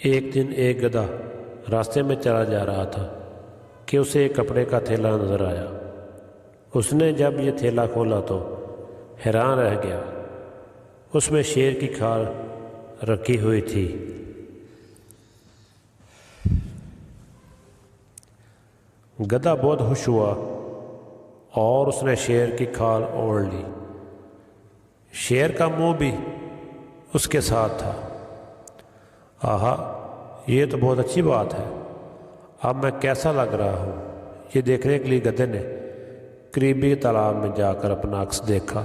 ایک دن ایک گدھا راستے میں چلا جا رہا تھا کہ اسے ایک کپڑے کا تھیلا نظر آیا۔ اس نے جب یہ تھیلا کھولا تو حیران رہ گیا۔ اس میں شیر کی کھال رکھی ہوئی تھی۔ گدھا بہت خوش ہوا اور اس نے شیر کی کھال اوڑھ لی۔ شیر کا منہ بھی اس کے ساتھ تھا۔ آہا، یہ تو بہت اچھی بات ہے۔ اب میں کیسا لگ رہا ہوں، یہ دیکھنے کے لیے گدھے نے قریبی تالاب میں جا کر اپنا عکس دیکھا۔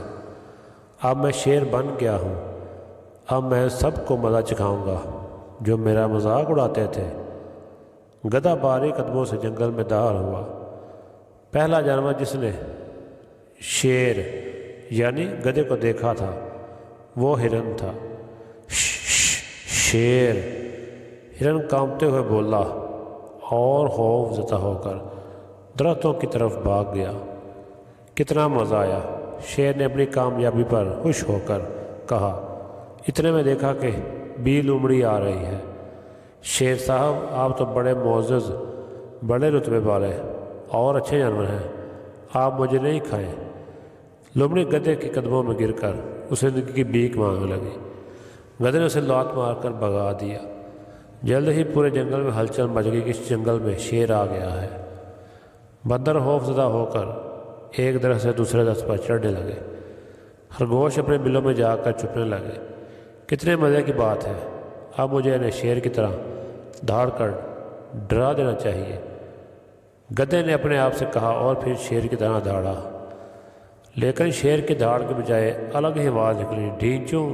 اب میں شیر بن گیا ہوں۔ اب میں سب کو مزہ چکھاؤں گا جو میرا مذاق اڑاتے تھے۔ گدھا بھاری قدموں سے جنگل میں داخل ہوا۔ پہلا جانور جس نے شیر یعنی گدھے کو دیکھا تھا وہ ہرن تھا۔ شیر، ہرن کانپتے ہوئے بولا اور خوف زدہ ہو کر درختوں کی طرف بھاگ گیا۔ کتنا مزہ آیا، شیر نے اپنی کامیابی پر خوش ہو کر کہا۔ اتنے میں دیکھا کہ بی لومڑی آ رہی ہے۔ شیر صاحب، آپ تو بڑے معزز، بڑے رتبے والے اور اچھے جانور ہیں، آپ مجھے نہیں کھائیں۔ لومڑی گدھے کے قدموں میں گر کر اسے زندگی کی بھیک مانگنے لگی۔ گدھے نے اسے لات مار کر بھگا دیا۔ جلد ہی پورے جنگل میں ہلچل مچ گئی کہ اس جنگل میں شیر آ گیا ہے۔ بندر خوف زدہ ہو کر ایک درخت سے دوسرے درخت پر چڑھنے لگے۔ خرگوش اپنے بلوں میں جا کر چھپنے لگے۔ کتنے مزے کی بات ہے، اب مجھے انہیں شیر کی طرح دھاڑ کر ڈرا دینا چاہیے، گدھے نے اپنے آپ سے کہا اور پھر شیر کی طرح دھاڑا۔ لیکن شیر کی دھاڑ کے بجائے الگ ہی آواز نکلی، ڈھینچوں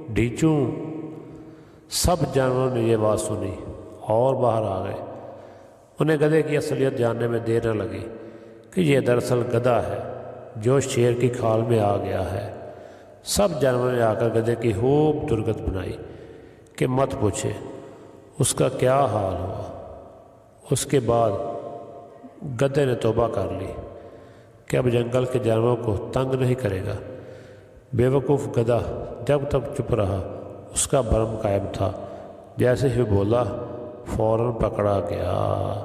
ڈھینچوں۔ سب جانوروں نے یہ آواز سنی اور باہر آ گئے۔ انہیں گدھے کی اصلیت جاننے میں دیر نہ لگی کہ یہ دراصل گدھا ہے جو شیر کی کھال میں آ گیا ہے۔ سب جانوروں نے آ کر گدھے کی خوب درگت بنائی کہ مت پوچھے اس کا کیا حال ہوا۔ اس کے بعد گدھے نے توبہ کر لی کہ اب جنگل کے جانوروں کو تنگ نہیں کرے گا۔ بے وقوف گدھا جب تک چپ رہا اس کا بھرم قائم تھا۔ جیسے ہی بولا فوراً پکڑا گیا۔